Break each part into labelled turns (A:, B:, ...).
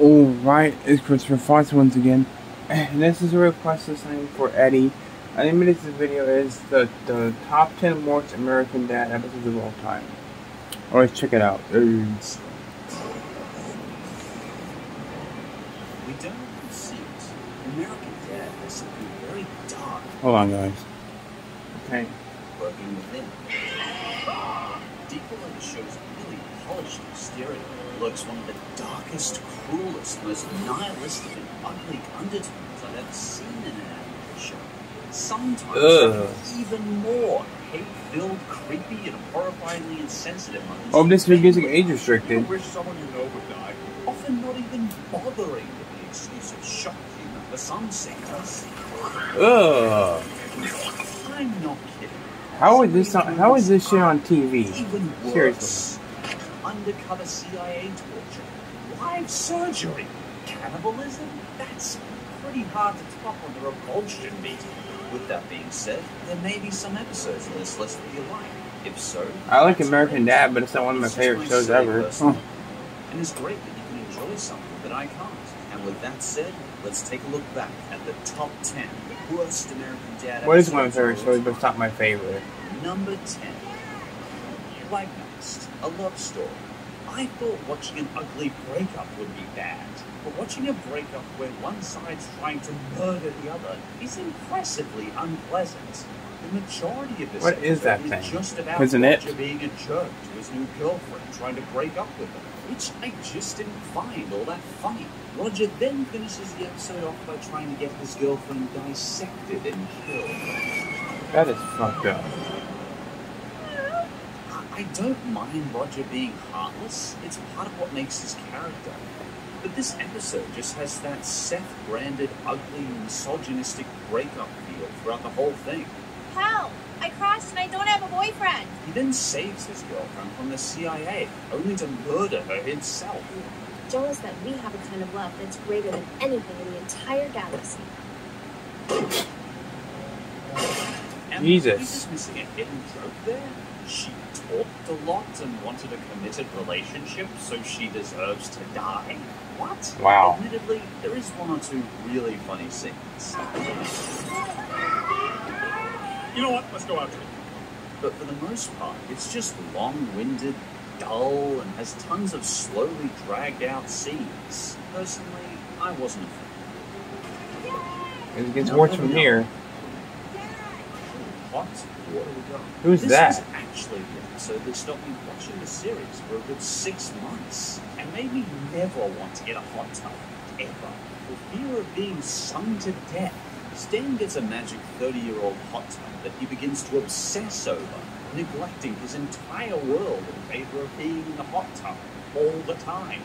A: Alright, it's Christopher Fox once again. And this is a request assigned for Eddie. The name of this video is the top 10 worst American Dad episodes of all time. Alright, check it out.
B: We don't often see it. American Dad has something very dark.
A: Hold on, guys. Okay.
B: Working within. Deep below the show's really polished exterior lurks one of the darkest, cruelest, most nihilistic and ugly undertones I've ever seen in an animated show. Sometimes even more hate-filled, creepy, and horrifyingly insensitive moments.
A: Oh, this video is age restricted.
B: I wish someone you know would die. Often not even bothering with the excuse of shock humor for some sectors.
A: Ugh.
B: I'm not kidding.
A: How is this shit on TV?
B: Even worse.
A: Seriously.
B: Undercover CIA torture, live surgery, cannibalism. That's pretty hard to top on the revulsion meter. With that being said, there may be some episodes in this list that you like. If so,
A: I like American Dad, but it's not one of my favorite shows ever.
B: And it's great that you can enjoy something that I can't. And with that said, let's take a look back at the top 10 worst American Dad episodes.
A: What is one of my favorite shows, but it's not my favorite?
B: Number 10. Like Next, a love story. I thought watching an ugly breakup would be bad, but watching a breakup where one side's trying to murder the other is impressively unpleasant. The majority of this
A: what is that
B: is
A: thing?
B: just about Roger being a jerk to his new girlfriend trying to break up with her, which I just didn't find all that funny. Roger then finishes the episode off by trying to get his girlfriend dissected and killed.
A: That is fucked up.
B: I don't mind Roger being heartless. It's part of what makes his character. But this episode just has that Seth-branded, ugly, misogynistic breakup feel throughout the whole thing.
C: Help! I crashed and I don't have a boyfriend!
B: He then saves his girlfriend from the CIA, only to murder her himself.
C: Jealous that we have a kind of love that's greater than anything in the entire galaxy.
B: And
A: Jesus.
B: He's just missing a hidden joke there. She talked a lot and wanted a committed relationship, so she deserves to die? What?
A: Wow.
B: Admittedly, there is one or two really funny scenes. You know what? Let's go out to it. But for the most part, it's just long-winded, dull, and has tons of slowly dragged-out scenes. Personally, I wasn't a fan.
A: It gets worse from here.
B: What?
A: Who's
B: this
A: that?
B: This is actually the episode that stopped me watching the series for a good 6 months and made me never want to get a hot tub, ever, for fear of being sung to death. Stan gets a magic 30-year-old hot tub that he begins to obsess over, neglecting his entire world in favor of being in the hot tub all the time.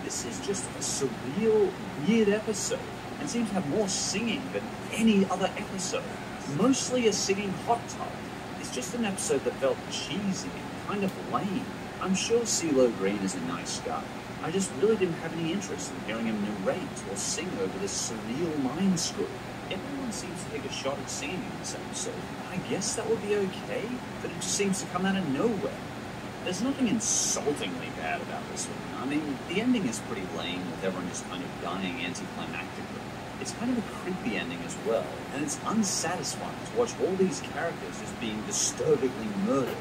B: This is just a surreal, weird episode and seems to have more singing than any other episode. Mostly a singing hot tub. It's just an episode that felt cheesy and kind of lame. I'm sure CeeLo Green is a nice guy. I just really didn't have any interest in hearing him narrate or sing over this surreal mind screw. Everyone seems to take a shot at singing in this episode. I guess that would be okay, but it just seems to come out of nowhere. There's nothing insultingly bad about this one. I mean, the ending is pretty lame, with everyone just kind of dying anticlimactically. It's kind of a creepy ending as well, and it's unsatisfying to watch all these characters just being disturbingly murdered.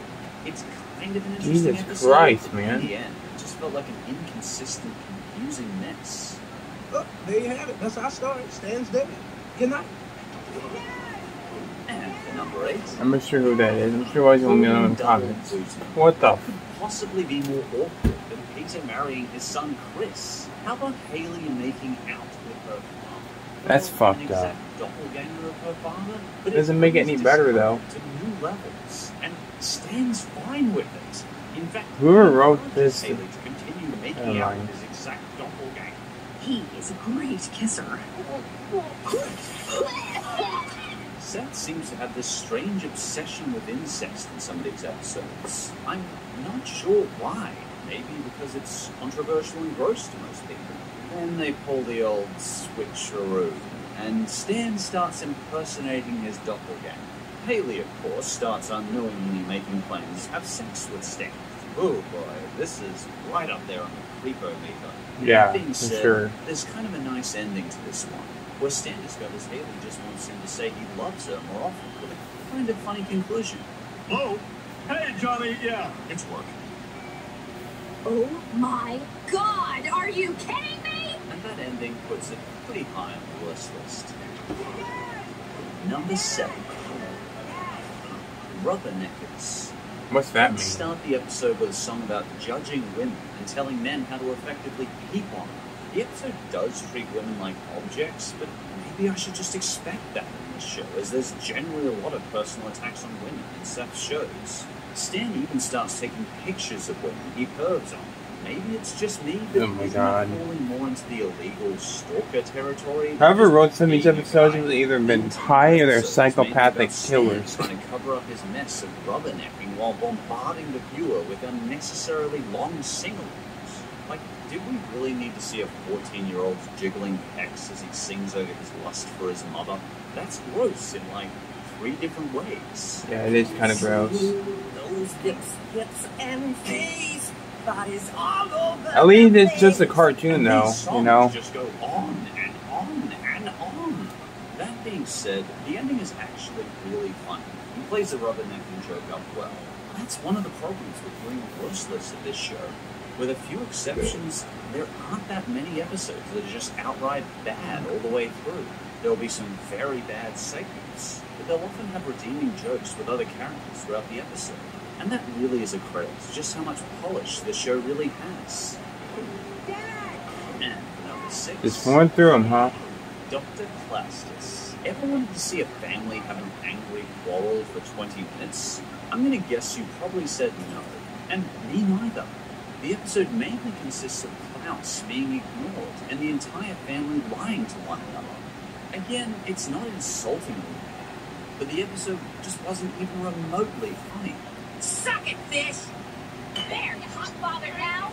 B: It's kind of an interesting episode.
A: Jesus Christ, man.
B: In the end, it just felt like an inconsistent, confusing mess.
D: Oh, there you have it. That's our story. Stan's dead. Good night.
B: And for number 8...
A: I'm not sure who that is. I'm sure why he's only on the comments. What the
B: could possibly be more awkward than Peter marrying his son Chris? How about Haley making out with her father?
A: That's fucked up.
B: Doppelganger of her father, but
A: doesn't make it any better though.
B: To new levels, and Stan's fine with it. In fact,
A: whoever wrote this,
B: Haley to continue making out with his exact doppelganger.
E: He is a great kisser.
B: Seth seems to have this strange obsession with incest in some of these episodes. I'm not sure why. Maybe because it's controversial and gross to most people. Then they pull the old switcheroo, and Stan starts impersonating his doppelganger. Haley, of course, starts unknowingly making plans to have sex with Stan. Oh boy, this is right up there on the creepo meter.
A: Yeah,
B: That being
A: for
B: said,
A: sure.
B: there's kind of a nice ending to this one, where Stan discovers Haley just wants him to say he loves her more often, with a kind of funny conclusion.
D: Oh, hey, Johnny, yeah, it's work.
E: Oh my god, are you kidding me?
B: And that ending puts it pretty high on the worst list. Number 7. Rubberneckers.
A: What's that
B: Let's
A: mean?
B: start the episode with a song about judging women and telling men how to effectively peep on them. The episode does treat women like objects, but maybe I should just expect that in this show, as there's generally a lot of personal attacks on women in Seth's shows. Stan even starts taking pictures of women he pervs on. Maybe it's just me, but
A: Oh my
B: isn't
A: God.
B: it falling more into the illegal stalker territory?
A: Whoever wrote some of these
B: Being a
A: episodes
B: guy.
A: have either been
B: The entire
A: high or they're
B: episode is mainly
A: psychopathic
B: about Stan
A: killers.
B: trying to cover up his mess of rubbernecking while bombarding the viewer with unnecessarily long sing-alongs. Like, did we really need to see a 14-year-old jiggling pecs as he sings over his lust for his mother? That's gross in, like, 3 different ways.
A: Yeah, it is kind of gross.
F: Those hips and face, bodies all over.
A: At least
F: the
A: it's just a
F: place.
A: cartoon,
B: And
A: though.
B: these songs
A: You know.
B: just go on and on and on. That being said, the ending is actually really funny. He plays the rubbernecking joke up well. That's one of the problems with doing a worst list of this show. With a few exceptions, there aren't that many episodes that are just outright bad all the way through. There'll be some very bad segments, but they'll often have redeeming jokes with other characters throughout the episode. And that really is a credit to just how much polish the show really has. And number 6.
A: Just going through them, huh?
B: Dr. Plastis. Ever wanted to see a family have an angry quarrel for 20 minutes? I'm gonna guess you probably said no. And me neither. The episode mainly consists of Klaus being ignored and the entire family lying to one another. Again, it's not insultingly bad, but the episode just wasn't even remotely funny.
E: Suck it, fish! There, you hot bother now!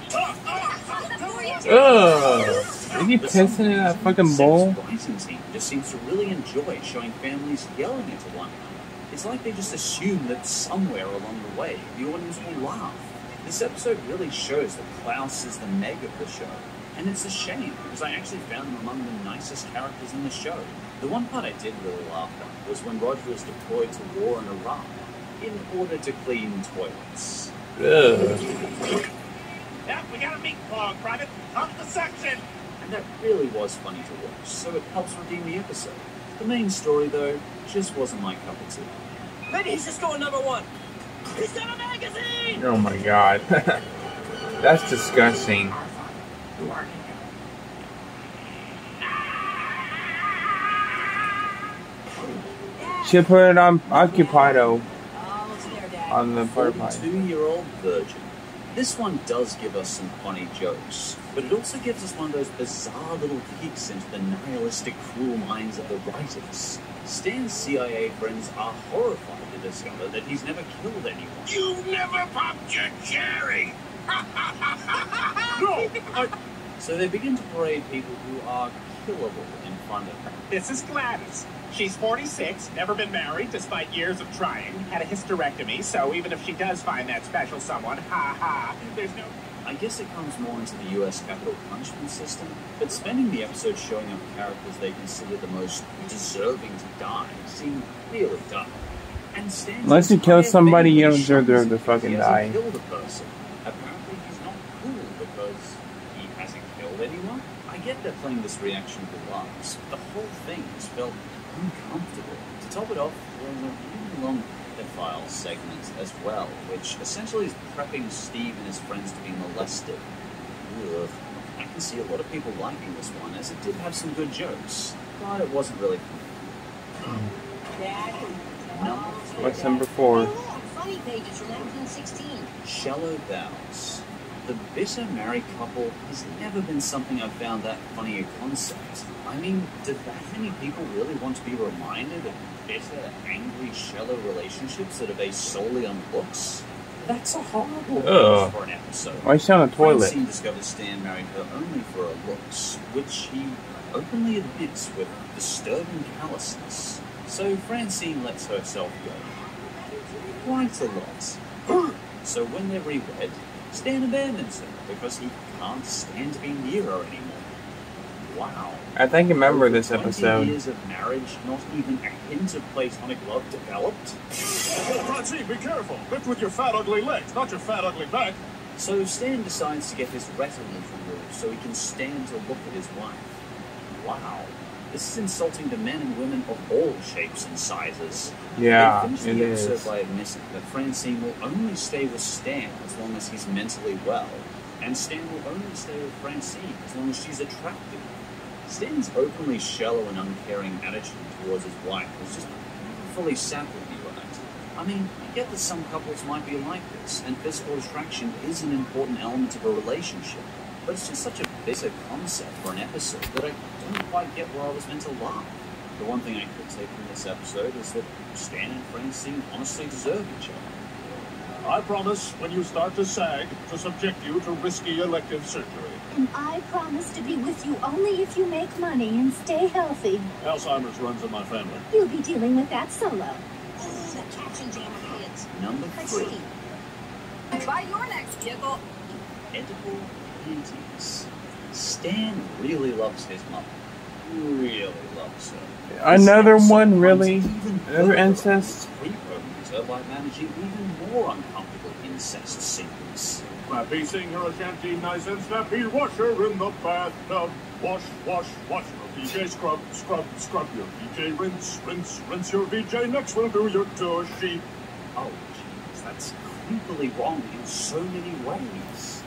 A: Ugh! Is he pissing in that fucking bowl?
B: Seth's writing team just seems to really enjoy showing families yelling at one another. It's like they just assume that somewhere along the way, the audience will laugh. This episode really shows that Klaus is the Meg of the show. And it's a shame, because I actually found him among the nicest characters in the show. The one part I did really laugh at was when Roger was deployed to war in Iraq in order to clean toilets.
A: Ugh.
D: Yeah, we got a meat clog, Private. Up the section.
B: And that really was funny to watch, so it helps redeem the episode. The main story, though, just wasn't my cup of tea.
F: Maybe he's just going number 1. He's got a magazine.
A: Oh my god. That's disgusting. Should put it on Occupido
F: Oh, it's there, Dad.
A: on the porta potty.
B: 42-year-old virgin. This one does give us some funny jokes, but it also gives us one of those bizarre little peeks into the nihilistic, cruel minds of the writers. Stan's CIA friends are horrified to discover that he's never killed anyone.
D: You never popped your cherry.
B: So they begin to parade people who are killable in front of them.
G: This is Gladys. She's 46, never been married despite years of trying, had a hysterectomy, so even if she does find that special someone, ha, there's no...
B: I guess it comes more into the US capital punishment system, but spending the episode showing up characters they consider the most deserving to die seemed really dumb. And Stan's
A: Unless you kill
B: entire
A: somebody,
B: thing
A: you don't
B: shows
A: deserve to
B: that
A: fucking
B: he
A: die.
B: hasn't killed a person. Apparently he's not cool because he hasn't killed anyone. I get they're playing this reaction for laughs, but the whole thing just felt uncomfortable. To top it off, there's a really long pedophile segment as well, which essentially is prepping Steve and his friends to be molested. Ugh. I can see a lot of people liking this one, as it did have some good jokes, but it wasn't really funny.
A: What's number 4?
F: Funny pages from 1916.
B: Shallow Vows. The bitter married couple has never been something I've found that funny a concept. I mean, do that many people really want to be reminded of bitter, angry, shallow relationships that are based solely on looks? That's a horrible
A: Ugh.
B: premise for an episode.
A: Why is she on a toilet?
B: Francine discovers Stan married her only for her looks, which he openly admits with disturbing callousness. So Francine lets herself go. Quite a lot. So when they're re-wed, Stan abandons her because he can't stand to be near her anymore. Wow.
A: I think I remember
B: Over
A: this
B: 20
A: episode.
B: years of marriage, not even a hint of platonic love developed.
D: Francine, be careful. Lift with your fat, ugly legs, not your fat, ugly back.
B: So Stan decides to get his retinue removed so he can stand to look at his wife. Wow. This is insulting to men and women of all shapes and sizes.
A: Yeah,
B: they finish
A: it
B: the episode
A: is.
B: by admitting that Francine will only stay with Stan as long as he's mentally well, and Stan will only stay with Francine as long as she's attractive. Stan's openly shallow and uncaring attitude towards his wife was just never fully sat with me right. I mean, I get that some couples might be like this, and physical attraction is an important element of a relationship, but it's just such a bitter concept for an episode that I don't quite get where I was meant to laugh. The one thing I could take from this episode is that Stan and Francine honestly deserve each other.
D: I promise, when you start to sag, to subject you to risky elective surgery.
E: And I promise to be with you only if you make money and stay healthy.
D: Alzheimer's runs in my family.
E: You'll be dealing with that solo.
F: Oh, the caption jammer kids.
B: Number 3.
F: Buy your next vehicle.
B: Edible paintings. Stan really loves his mother. Really loves her.
A: Another
B: This
A: one,
B: episode
A: really?
B: runs even
A: Another
B: further
A: incest?
B: on the pre-promoter by managing even more uncomfortable incest scenes.
D: Snappy sing her a shanty, nice and snappy. Wash her in the bathtub. Wash, wash, wash your VJ. Scrub, scrub, scrub your VJ. Rinse, rinse, rinse your VJ. Next we'll do your tushy.
B: Oh, jeez, that's creepily wrong in so many ways.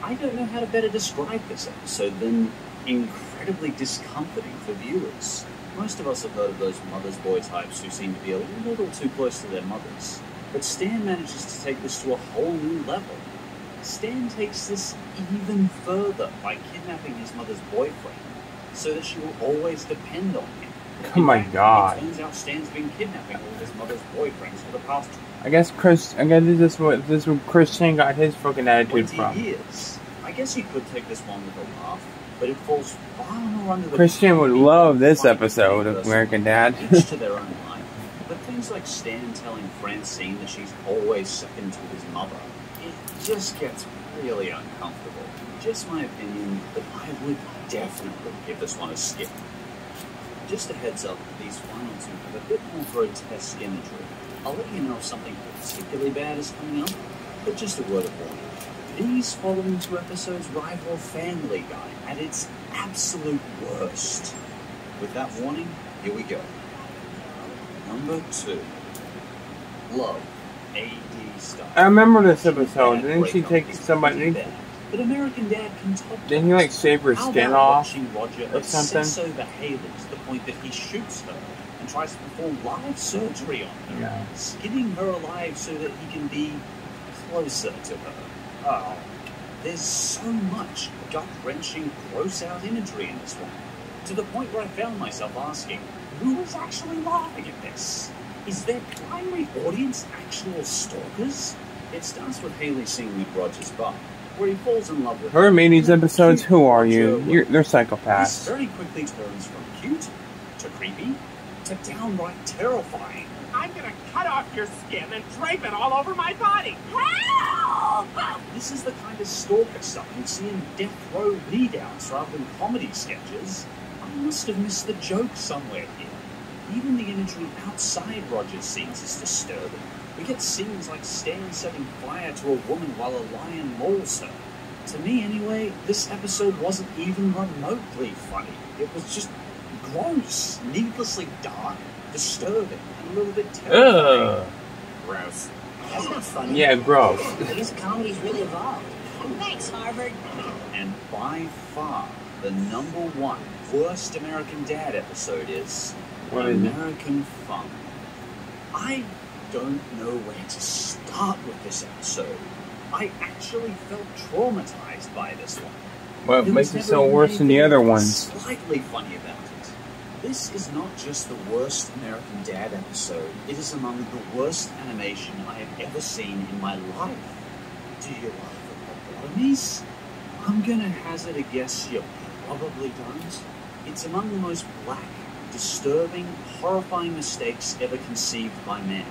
B: I don't know how to better describe this episode than incredibly discomforting for viewers. Most of us have heard of those mother's boy types who seem to be a little too close to their mothers. But Stan manages to take this to a whole new level. Stan takes this even further by kidnapping his mother's boyfriend so that she will always depend on him.
A: Oh my
B: In fact,
A: God.
B: It turns out Stan's been kidnapping all of his mother's boyfriends for the past
A: I guess this is where Christian got his fucking attitude
B: 20
A: from.
B: years. I guess you could take this one with a laugh, but it falls far more under the
A: Christian would
B: comedy
A: love this
B: funny
A: episode of
B: person,
A: American Dad.
B: each to their own life. But things like Stan telling Francine that she's always second to his mother, it just gets really uncomfortable. Just my opinion, but I would definitely give this one a skip. Just a heads up, these final two have a bit more grotesque imagery. I'll let you know if something particularly bad is coming up, but just a word of warning. These following 2 episodes rival Family Guy at its absolute worst. With that warning, here we go. Number 2. Love, AD style.
A: I remember this episode. Didn't she take somebody?
B: But American Dad can top that.
A: Didn't he like shave her
B: How
A: skin
B: about
A: off?
B: watching Roger
A: or something?
B: obsess over Haley to the point that he shoots her and tries to perform live surgery on her,
A: Yeah.
B: skinning her alive so that he can be closer to her. Oh, there's so much gut-wrenching, gross-out imagery in this one, to the point where I found myself asking, who was actually laughing at this? Is their primary audience actual stalkers? It starts with Haley singing at Roger's bar, where he falls in love with
A: Whoever made these episodes, who are you?
B: Roger.
A: They're
B: This
A: psychopaths.
B: very quickly turns from cute to creepy to downright terrifying.
G: I'm gonna cut off your skin and drape it all over my body.
E: Help!
B: This is the kind of stalker stuff you'd see in death row readouts rather than comedy sketches. I must have missed the joke somewhere here. Even the imagery outside Roger's scenes is disturbing. We get scenes like Stan setting fire to a woman while a lion mauls her. To me, anyway, this episode wasn't even remotely funny. It was just gross, needlessly dark, disturbing, and a little bit terrifying.
A: Ugh.
B: Gross.
F: That's not funny.
A: Yeah, gross.
F: These comedies really evolved.
E: Thanks, Harvard.
B: And by far, the number 1 worst American Dad episode is
A: What is it?
B: American Fun. I don't know where to start with this episode. I actually felt traumatized by this one.
A: What
B: There
A: makes
B: was
A: it so
B: never
A: worse than the
B: anything
A: other ones?
B: Slightly funny about it. This is not just the worst American Dad episode. It is among the worst animation I have ever seen in my life. Do you love the lobotomies? I'm gonna hazard a guess you probably don't. It's among the most black, disturbing, horrifying mistakes ever conceived by man.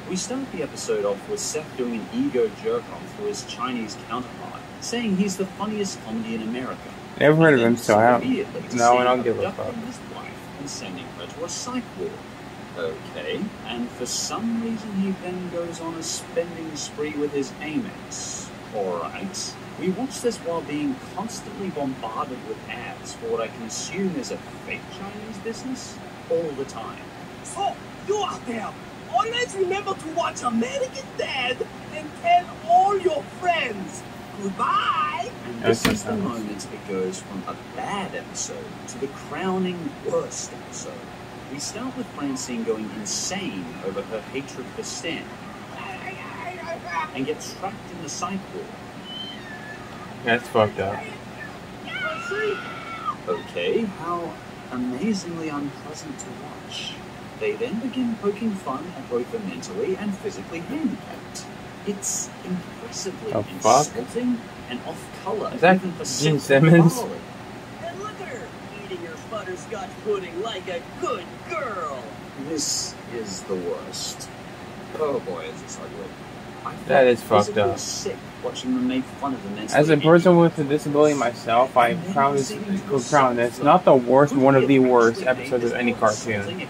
B: We start the episode off with Seth doing an ego jerk-off to his Chinese counterpart, saying he's the funniest comedy in America.
A: Never heard of him, so I don't. No, I don't give a fuck.
B: His wife and sending her to a psych ward. Okay, and for some reason he then goes on a spending spree with his Amex. Alright. We watch this while being constantly bombarded with ads for what I can assume is a fake Chinese business all the time.
F: So, you out there, always remember to watch American Dad and tell all your friends. Goodbye!
B: And this is the moment it goes from a bad episode to the crowning worst episode. We start with Francine going insane over her hatred for Stan and gets trapped in the psych ward.
A: That's fucked up.
B: Okay, how amazingly unpleasant to watch. They then begin poking fun at both the mentally and physically handicapped. It's impressively insulting and off-color.
A: Is that Gene Simmons?
F: And look at her, eating her butterscotch pudding like a good girl.
B: This is the worst. Oh boy, is this ugly.
A: That is fucked up.
B: Sick watching them make fun of the mentally
A: As a person with a disability myself, I crown this. It's not the worst, one of the worst episodes of any cartoon.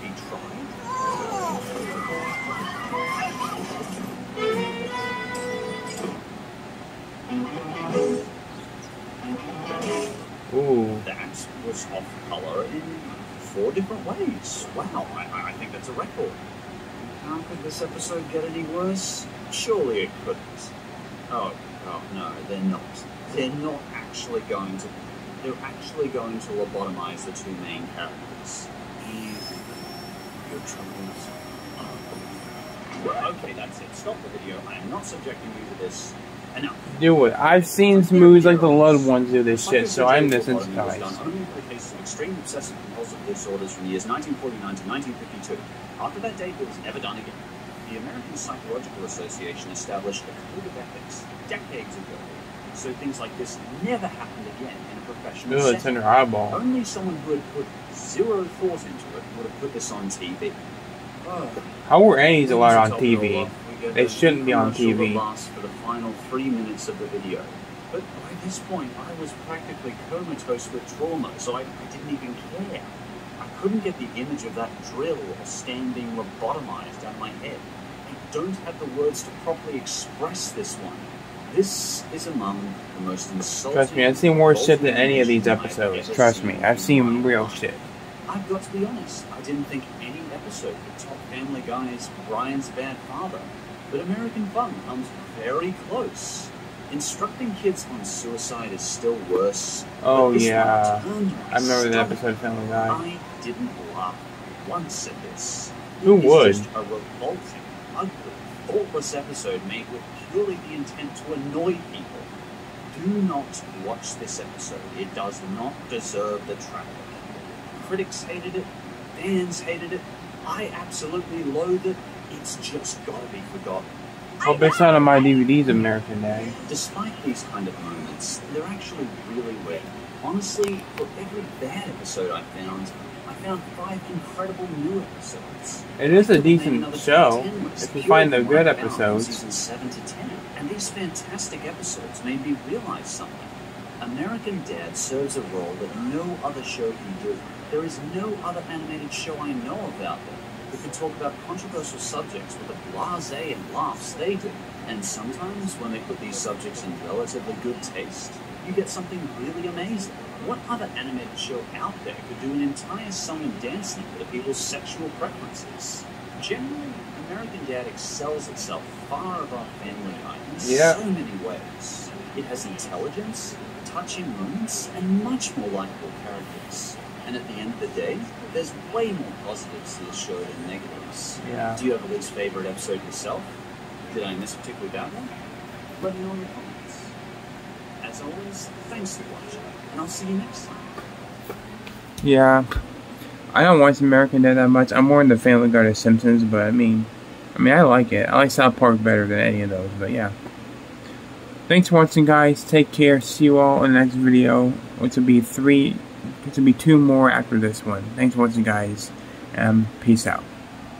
A: Ooh.
B: That was off color in 4 different ways. Wow, I think that's a record. How could this episode get any worse? Surely it couldn't. Oh no, they're not. They're not actually going to. They're actually going to lobotomize the 2 main characters. Your troubles. Well, okay, that's it. Stop the video. I am not subjecting you to this. Enough.
A: Do it. I've seen some movies like the Loved Ones do this shit, so I'm desensitized.
B: Only for the cases of extreme obsessive compulsive disorders from the years 1949 to 1952. After that date, it was never done again. The American Psychological Association established a code of ethics decades ago, so things like this never happened again in a professional setting.
A: It's in her eyeball.
B: Only someone who had put zero thought into it would have put this on TV.
A: How were Annie's allowed on TV? They shouldn't be on TV.
B: For the final 3 minutes of the video. But by this point, I was practically comatose with trauma, so I didn't even care. I couldn't get the image of that drill or Stan being lobotomized out of my head. I don't have the words to properly express this one. This is among the most insulting...
A: Trust me, I've seen worse shit than any of these episodes. Trust me, I've seen real shit.
B: I've got to be honest, I didn't think any episode would top Family Guy's Brian's Bad Father. But American Fun comes very close. Instructing kids on suicide is still worse.
A: Oh yeah, I remember that episode of Family Guy.
B: I didn't laugh once at this.
A: Who would?
B: It's just a revolting, ugly, thoughtless episode made with purely the intent to annoy people. Do not watch this episode. It does not deserve the traffic. Critics hated it. Fans hated it. I absolutely loathe it. It's just gotta be forgotten.
A: Hope it's not on my DVDs, American Dad.
B: Despite these kind of moments, they're actually really rare. Honestly, for every bad episode I found 5 incredible new episodes.
A: It is a decent show, if you find the good episodes.
B: Season 7 to 10, and these fantastic episodes made me realize something. American Dad serves a role that no other show can do. There is no other animated show I know of out there who can talk about controversial subjects with the blasé and laughs they do. And sometimes, when they put these subjects in relatively good taste, you get something really amazing. What other animated show out there could do an entire song and dance number to people's sexual preferences? Generally, American Dad excels itself far above Family Guy in so many ways. It has intelligence, touching moments, and much more likable characters. And at the end of the day, there's way more positives to the show than negatives.
A: Yeah.
B: Do you have a least favorite episode yourself? Did I miss a particularly bad one? Let me know in the comments. As always, thanks for watching, and I'll see you next time.
A: Yeah. I don't watch American Dad that much. I'm more into Family Guy or Simpsons, but I mean, I like it. I like South Park better than any of those, but yeah. Thanks for watching, guys. Take care. See you all in the next video, which will be 2 more after this one. Thanks for watching, guys. Peace out.